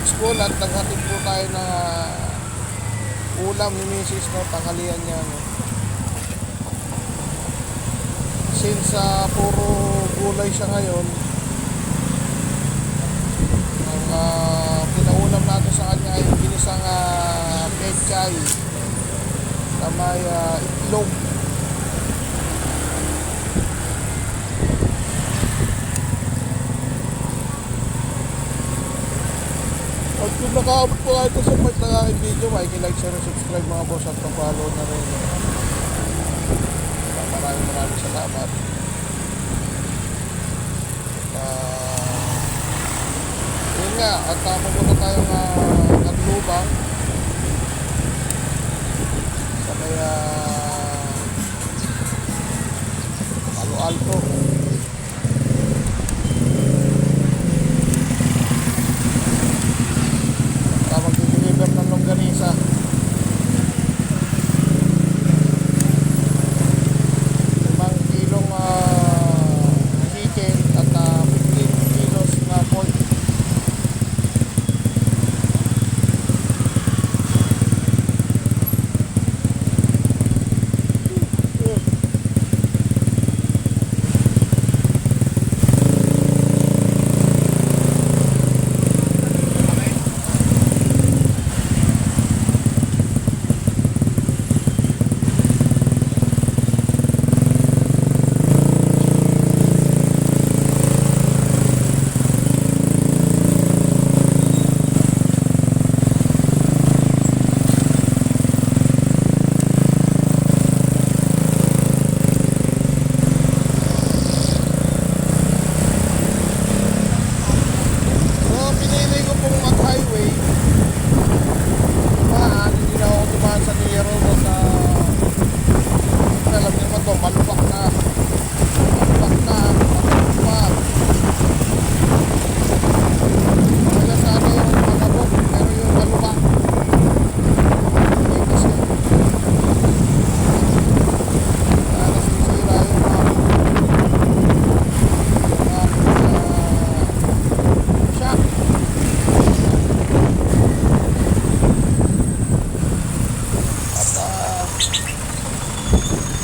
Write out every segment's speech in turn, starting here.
school at naghatid po tayo na ulam ni Mrs. no, tanghalian niya no. Since puro gulay siya ngayon, ang pinaulam natin sa kanya ay ginisang pechay na may itlog. At kung nakaabot po kayo sa part ng aking video, like, share, and subscribe mga boss at pa-follow na rin. Maraming salamat. Yun nga, at pupunta tayong naglubang sa may Palo Alto. Mag-deliver ng longganisa. 5 kilong chicken at 15 kilos na pork.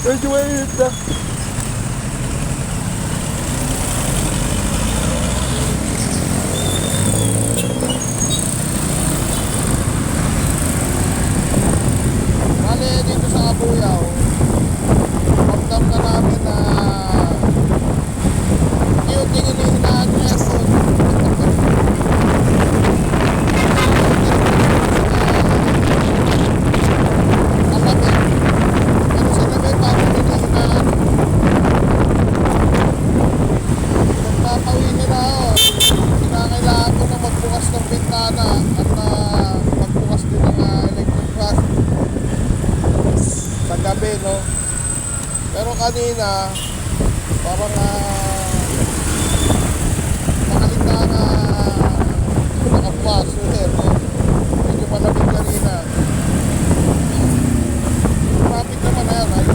Medyo mainit na. Bale, dito sa Kabuyaw, ramdam na namin na yung tingin na aircon. No? Pero kanina parang nakaligta na nakabukas no? Medyo malamig kanina. Traffic naman na yan ay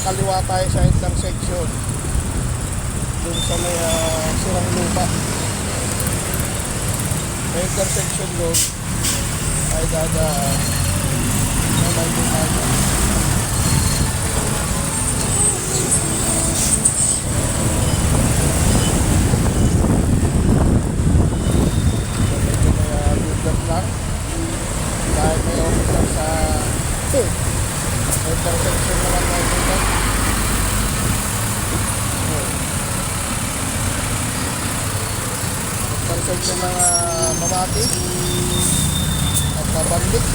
kaliwa tayo sa intersection dun sa may Sirang Lupa. May intersection doon ay dadaan na may tayo. Lugar lang dahil may officer sa intersection naman na ito. Intersection ng Mamati at Bandik.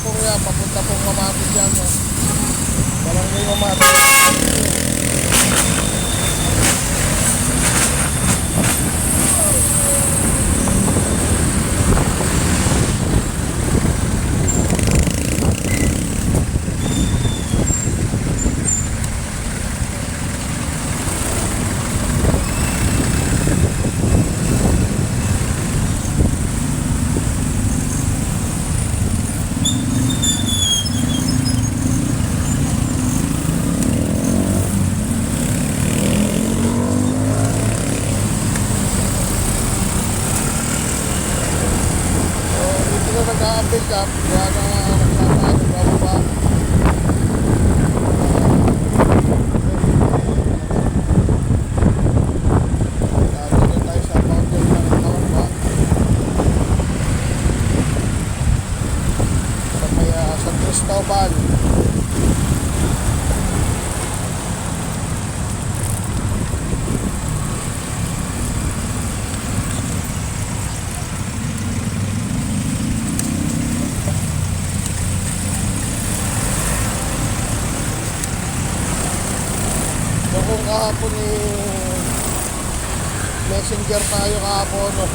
po yan, papunta pong Mamati dyan. No? Walang may Mamati. Nag-a-update ka, kaya na nagsasabi bababa. Dito tayo sa mountain ng Tawagba. Sa may San Cristobal. Kung kahapon messenger tayo kahapon, no?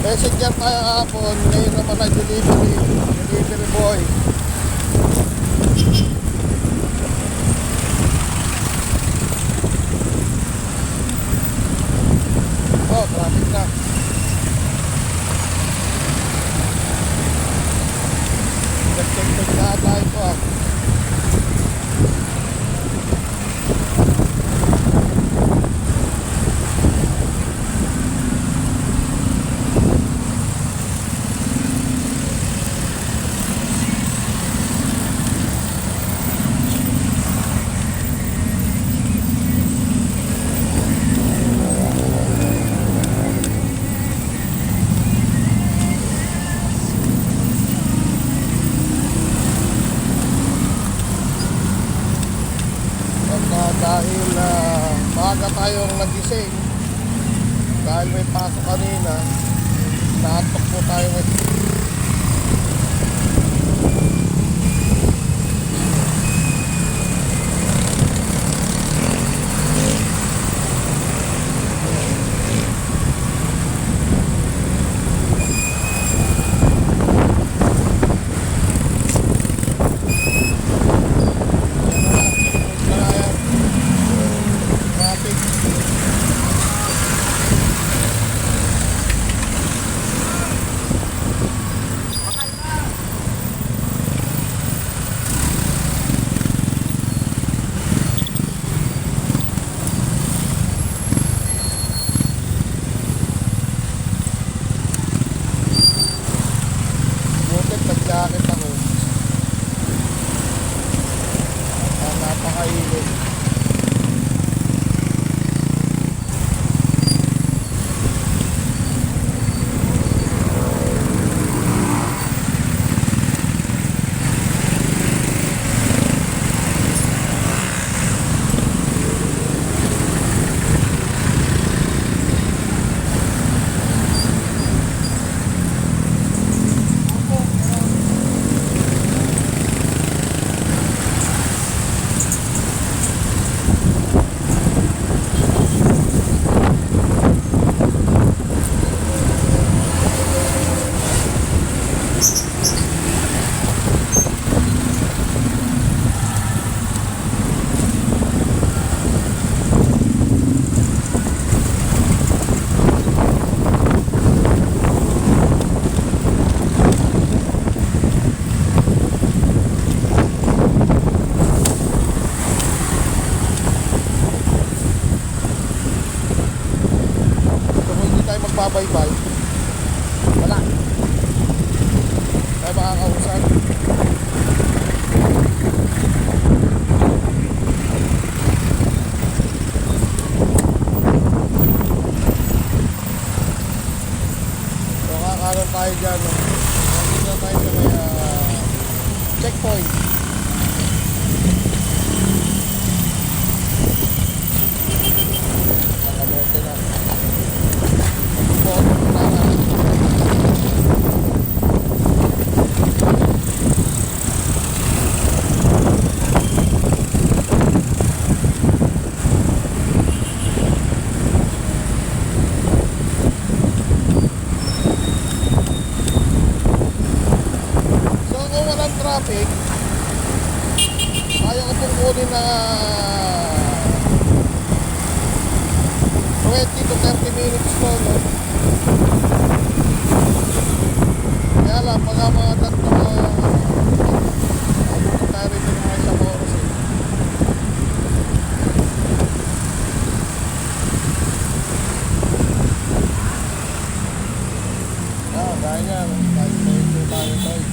Messenger tayo kahapon, ngayon naman ay delivery boy. Oh, traffic na. Nag-check na tayo po. Dahil maaga tayong nagising dahil may pasok kanina, naatok po tayo ngayon. Nag-jacket ako. Napakainit. Magbabaybay, wala tayo makakausap. So kakaroon tayo dyan, no? Nandito tayo sa may checkpoint. Nakabote na. kukunin na 20 to 30 minutes ko, no? Kaya lang, mga tatlo abot tayo rin ng mga isang oras eh. Gaya nga, kahit medyo tayo tayo.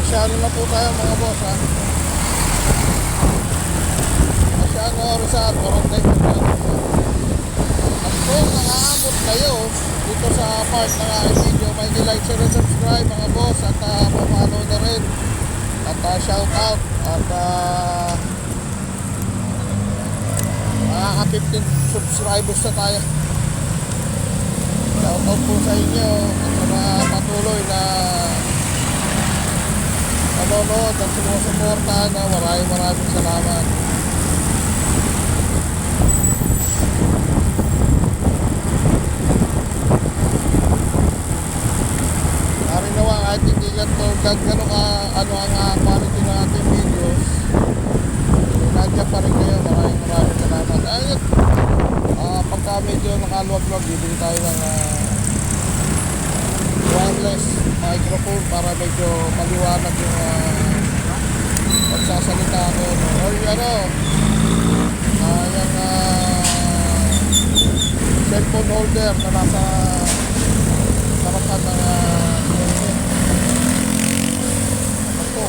Masyado na po tayo mga boss, ha. Masyado oras sa Boracay. At kung nakaamot kayo dito sa part ng aking video, may like, share, and subscribe mga boss. At papalo na rin. At shout out. At mga 15 subscribers na tayo. Shout out po sa inyo at sa mga patuloy na nanonood at sumusuporta na maraming salamat. Ari nawa kahit hindi gano'n ang quality ng ating videos, nandiyan pa rin kayo. Maraming salamat. Ayun, pagka medyo nakaluwag-luwag, bibili tayo ng wireless microphone para medyo maliwanag yung pagsasalita ko, no? Or yung yung cellphone holder na nasa harapan ng ito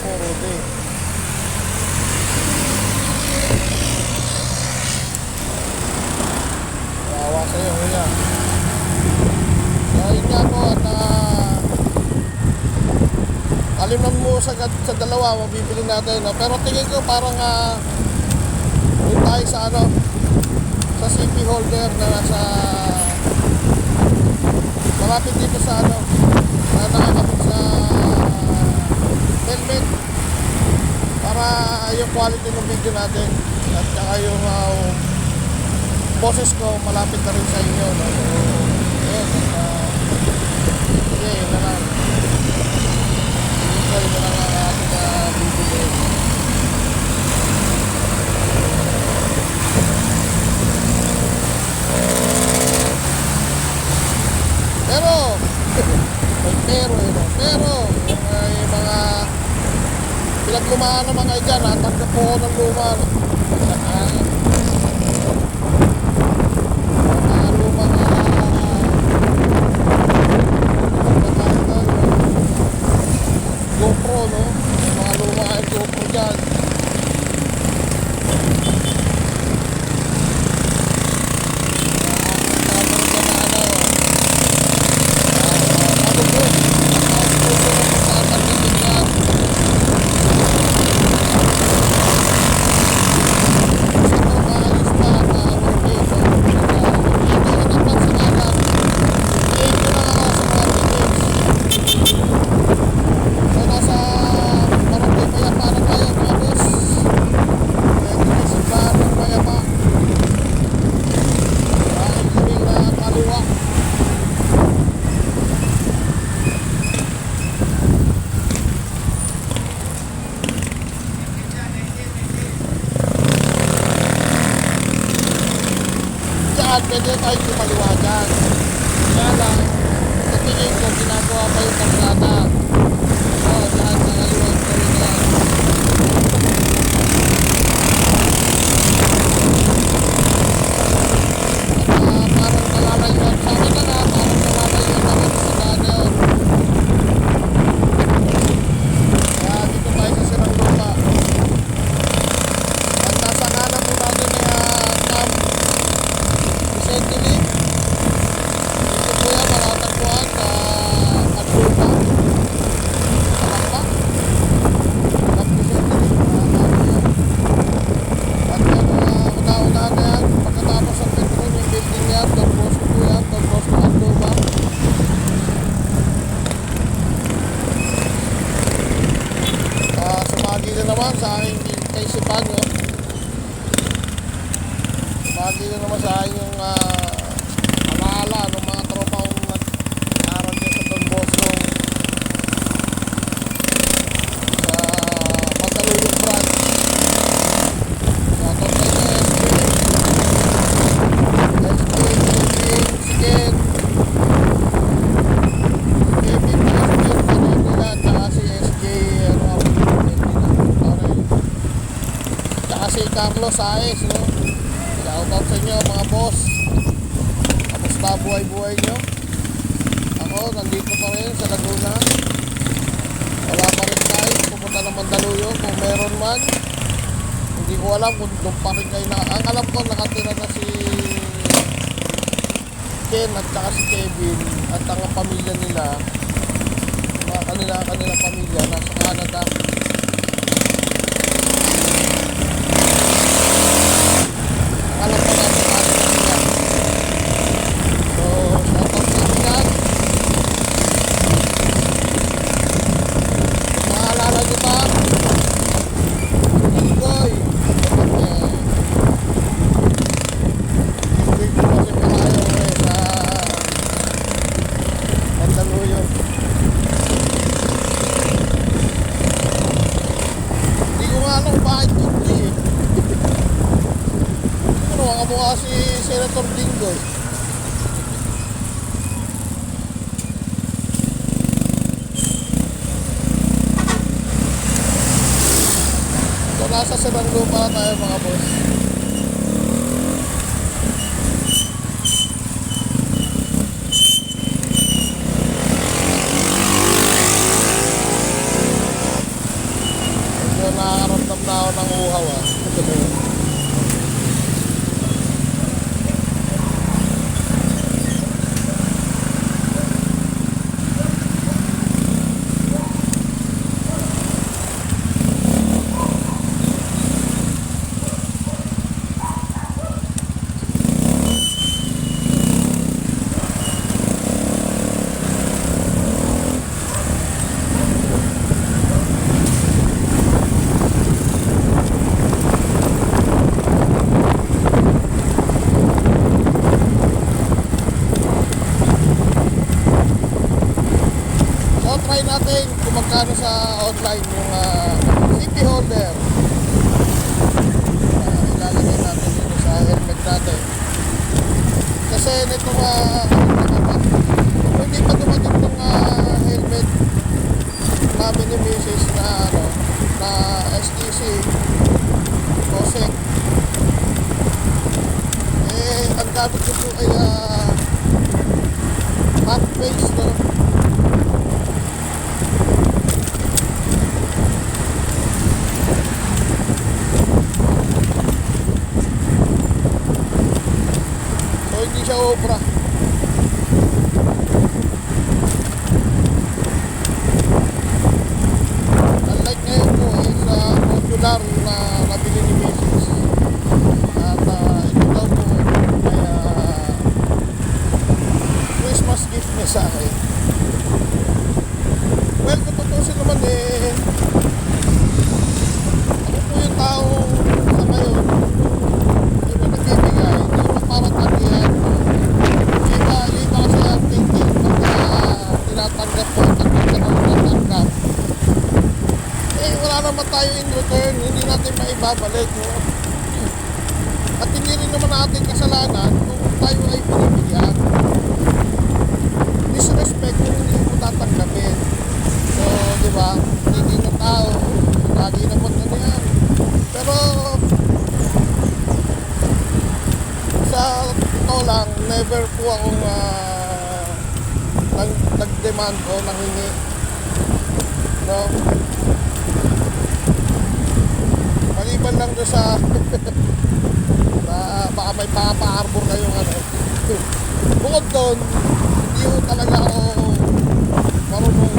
puro day. Bawa sa'yo, kuya. Ayun nga po, at aliman mo sa dalawa, mabibili natin, no? Pero tingin ko parang doon tayo sa sa CP holder na nasa malapit dito sa na nakakapit sa helmet, para yung quality ng video natin at saka yung boses ko malapit na rin sa inyo, no? So sige, yun na lang. Yun na lang ang ating bibili. Pero yung mga pinaglumaan ng mga dyan, natanggap po ng luma, no? GoPro, no? Mga luma ay GoPro dyan. So nasa Barangay Payapara tayo mga boss. pwede tayo kumaliwagan. Kaya lang, sa tingin ko, ginagawa pa yung kalsada. So, lahat ng aliwag ko rin yan. Parang nalalayuan sa akin na parang nalalayuan ako sa daan na yun. Kaya dito tayo sa Sirang Lupa. At nasa kanan po natin Camp Vicente Lee. Dito po yan matatagpuan sa Aglupa. Alakpa. Camp Vicente Lee. At yan, una-una na yan. Pagkatapos ang Petron, yung building yan, Don Bosco po yan, Don Bosco Aglupa. Sumagi na naman sa aking kaisipan nyo. Sumagi na naman sa akin yung alaala ng mga tropa kong nag-aaral dyan sa Don Bosco sa Mandaluyong branch. Shoutout sa inyo, SK, Sigen, Kevin President, Manila, tsaka si SK, tsaka si Carlos Saez, no? Shoutout sa inyo mga boss. Kamusta buhay-buhay nyo? Ako, nandito pa rin sa Laguna. Wala pa rin tayo, pupunta ng Mandaluyong kung meron man. Hindi ko alam kung doon pa rin kayo na. Ang alam ko, nakatira na si Ken at saka si Kevin at ang pamilya nila, mga kanila pamilya nasa Canada. Ang alam ko na sa Canada nila. So, shoutout sa inyo lahat. Maalala nyo ba? Ingoy. Ingoy ko kasi palayo sa Mandaluyong. Hindi ko nga alam bakit Ingoy eh. Ano, ang kamukha si Senator Dingoy. So, nasa Sirang Lupa na tayo mga boss. So, nakakaramdam na ako ng uhaw ah. So, try natin kung magkano sa online yung CP holder. Ilalagay natin dito sa helmet natin. Kasi nito hindi pa dumating itong helmet namin ni Mrs. na STC Cosec. Ang gamit ko po ay hot face, no? So, hindi siya obra. Unlike ngayon po sa modular na nabili ni Mrs. At ito daw po ay Christmas gift niya sa akin. Well, kung tutusin naman ako po yung tao sa ngayon yung nagbibigay, hindi mo parang tagihan. Iba kasi ang thinking pagka tinatanggap mo, tatanggap. Wala naman tayo in return, hindi natin maibabalik, no? At hindi rin naman natin kasalanan kung tayo ay pinipilian. Disrespect kung hindi mo tatanggapin. So, di ba? Hindi ng tao, lagi naman na yan. Pero, sa totoo lang, never po akong nag-demand o nanghingi. No? Maliban lang doon sa baka may pa-arbor kayong ano. Bukod doon, hindi ko talaga ako marunong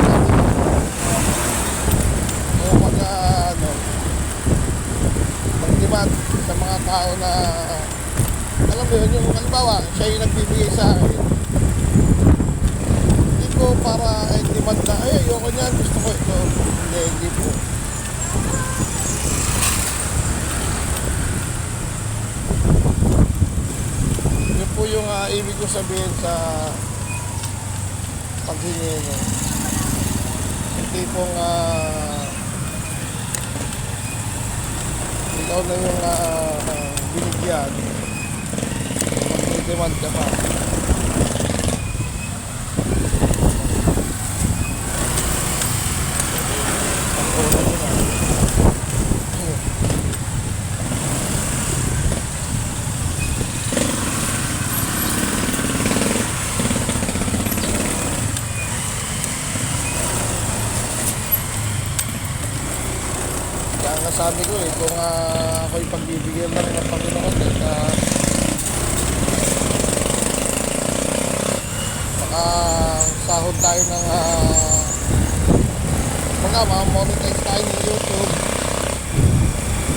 o mag-demand sa mga tao na alam mo yun, yung halimbawa, siya yung nagbibigay sa akin. Hindi ko para demand na, ay, ayoko niyan, gusto ko ito. Hindi po. Yun po yung ibig ko sabihin sa paghingi nyo. Hindi pong ikaw na yung binigyan. Demand ka pa. Kaya nga sabi ko kung ako'y pagbibigyan lang ng Panginoon sahod tayo ng mga monetize tayo ng YouTube.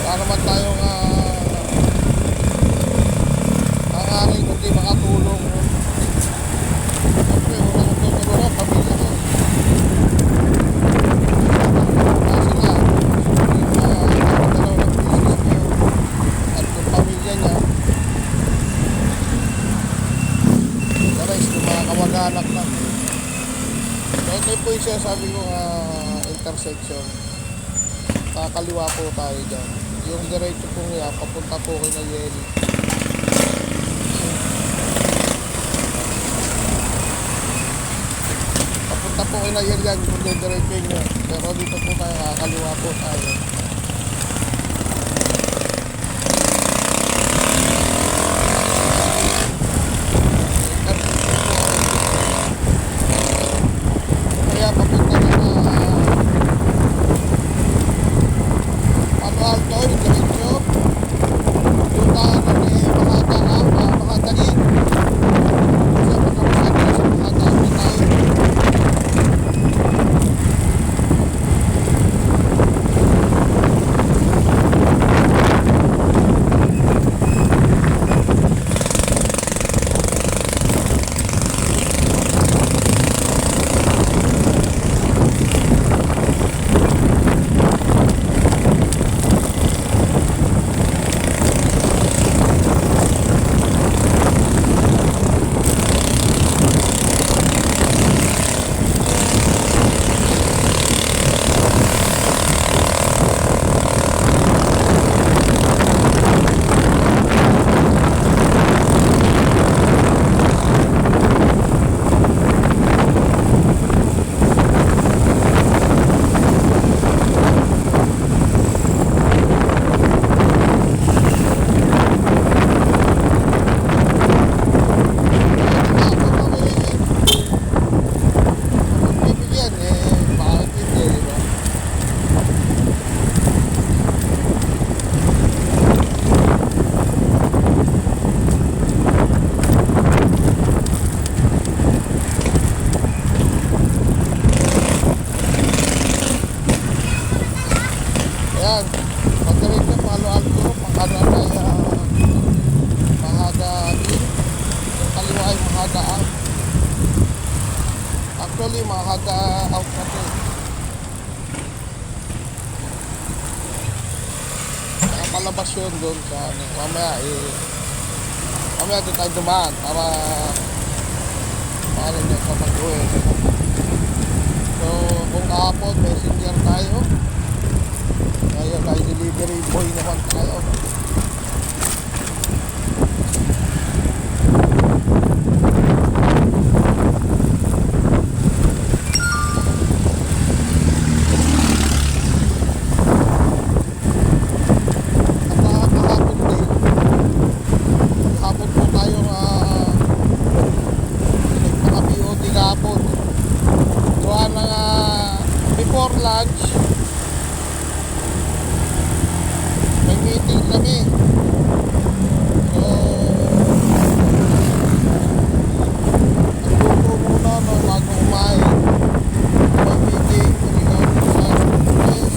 Wala naman tayong hangarin kundi makatulong. Siyempre unang tutulong ang pamilya ko. Sila dalaw ng business ko at yung pamilya niya. The rest yung mga kamag-anak na. So ito po yung sabi ko intersection. Kakaliwa po tayo dyan. Yung diretso po niya papunta po kay Nayeli. Papunta po kay Nayeli yan kung diretso nyo. Pero dito po tayo, kakaliwa po tayo. Ayan, pagdiretso Palo Alto, pagkanan ay Mahada in, yung kaliwa ay Mahada out. Actually, Mahada out na ito. Nakalabas yun doon sa ano, mamaya doon tayo dumaan para paano nyo sa mag-uwi. So, kung kahapon, messenger tayo. Ngayon ay delivery boy naman tayo. before lunch, may meeting kami. So, nagluto muna no, bago kumain. May meeting, ikaw sa yes.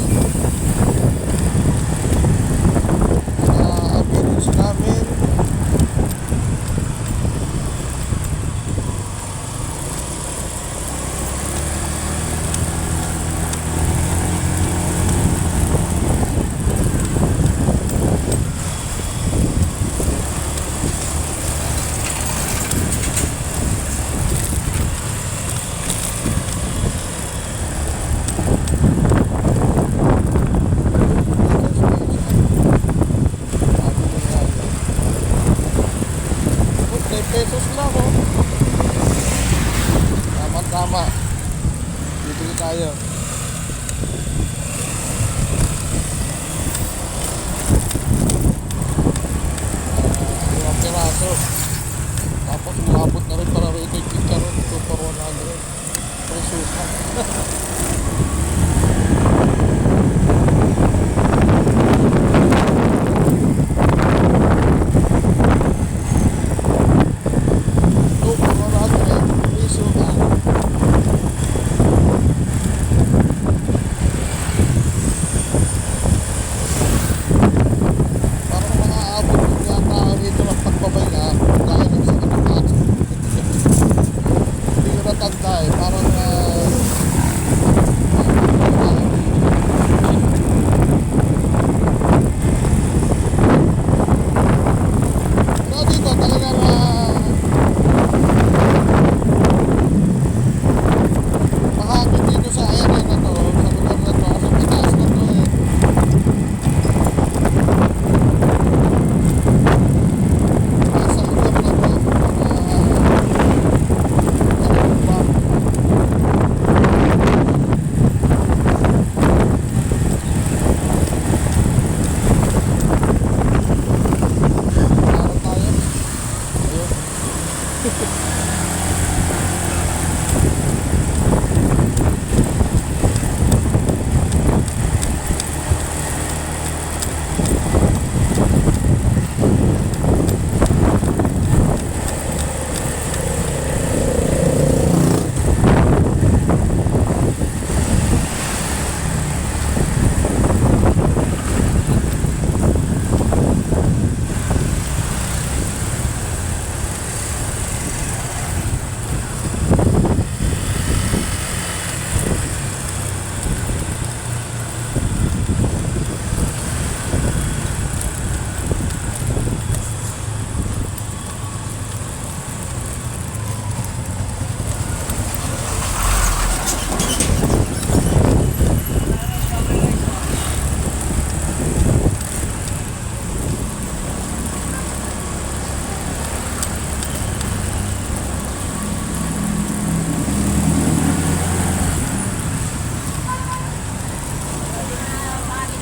Meetings namin. Pesos lang oh. Tama-tama. Bibili tayo. Limang piraso. Tapos umabot na rin para rito yung chicharon. 2 for 100. Pesos lang.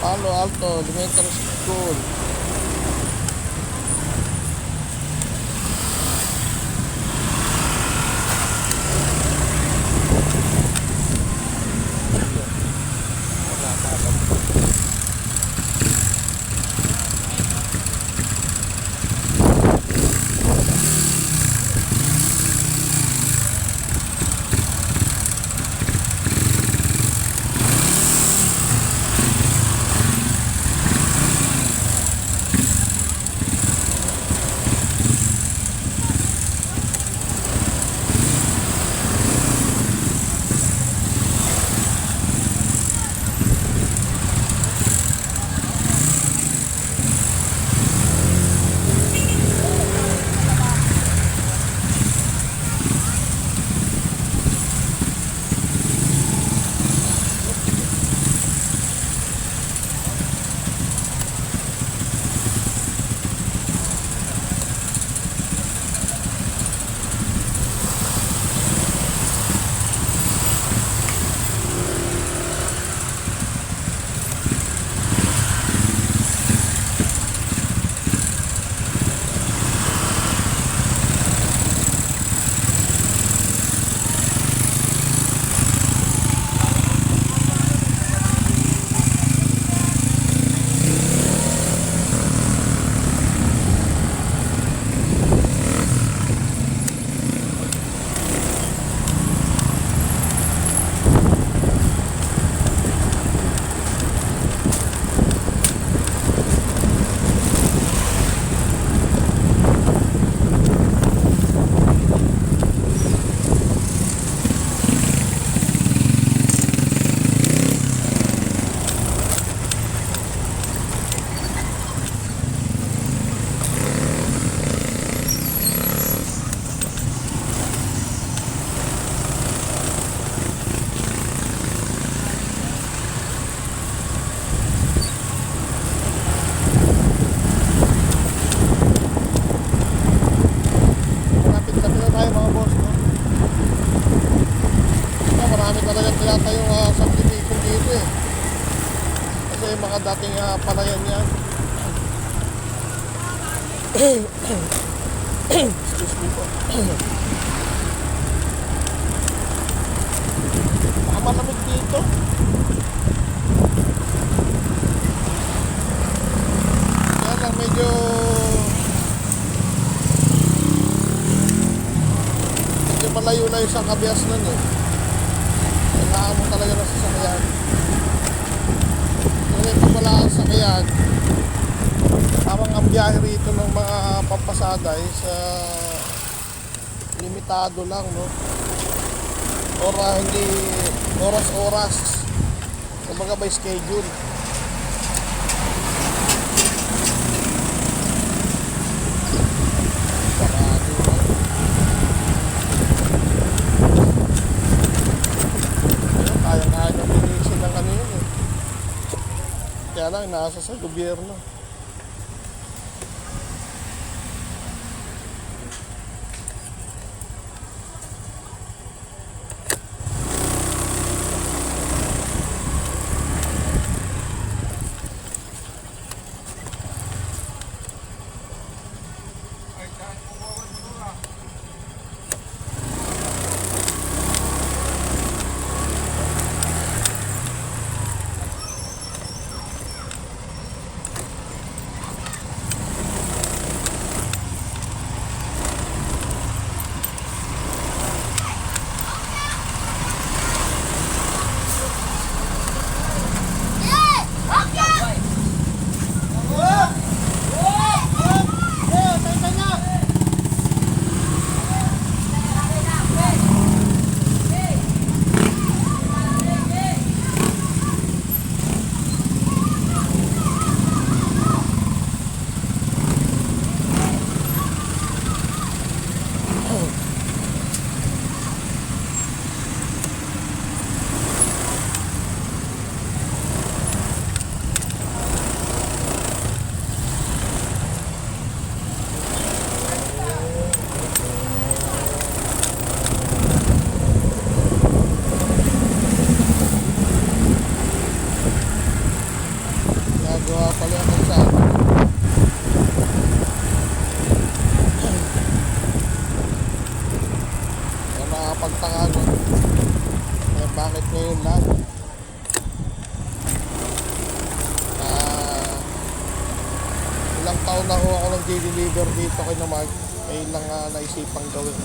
Palo Alto Elementary School. yung mga dating palayan yan. Excuse me po. Malamig dito. Kaya lang medyo malayo-layo sa Kabias nun eh. Kailangan mo talaga ng sasakyan. Kasi pag wala kang sasakyan, parang ang biyahe rito ng mga pampasada is limitado lang, no? Or hindi oras-oras. Kumbaga by schedule. Parado lang. Ayun, kaya-kaya na linisin ng ano yun eh. Kaya lang, nasa sa gobyerno. Nagawa pala ako sa kaya nakapagtaka nun. Eh, bakit ngayon lang? Ilang taon na ho ako nag-deliver dito kay Namag. Ngayon lang naisipang gawin.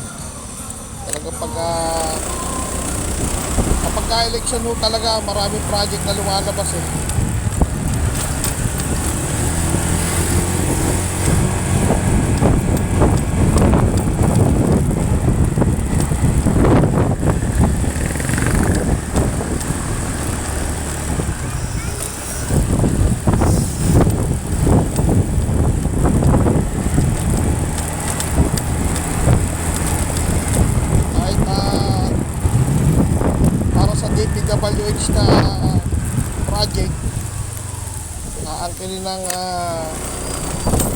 Talaga kapag ka-election ho talaga, maraming project na lumalabas eh. DPWH na project aangkinin ng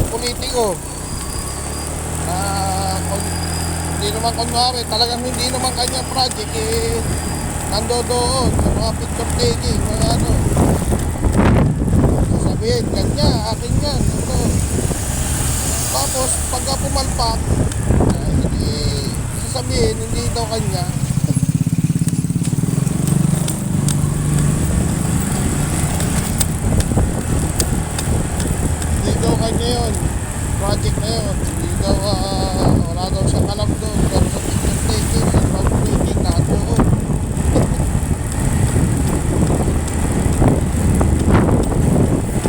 politiko hindi naman kunwari talagang hindi naman kanyang project eh nandoon sa mga picture taking mga ano sasabihin kanya akin yan ano. Tapos pagka pumalpak hindi sasabihin hindi daw kanya. Kanya yun, project na yun, hindi daw, wala daw siyang alam doon, pero sa picture taking, sa crowd taking, nakatuon.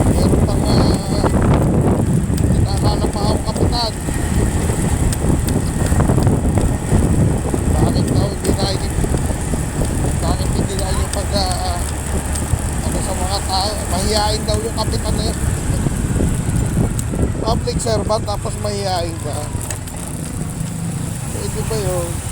Meron pang, nakakala pa akong kapitan. Bakit hindi na yung pag, ano sa mga tao, mahihain daw yung kapitan na yun. Public servant tapos mahihain ka. Pwede ba yun?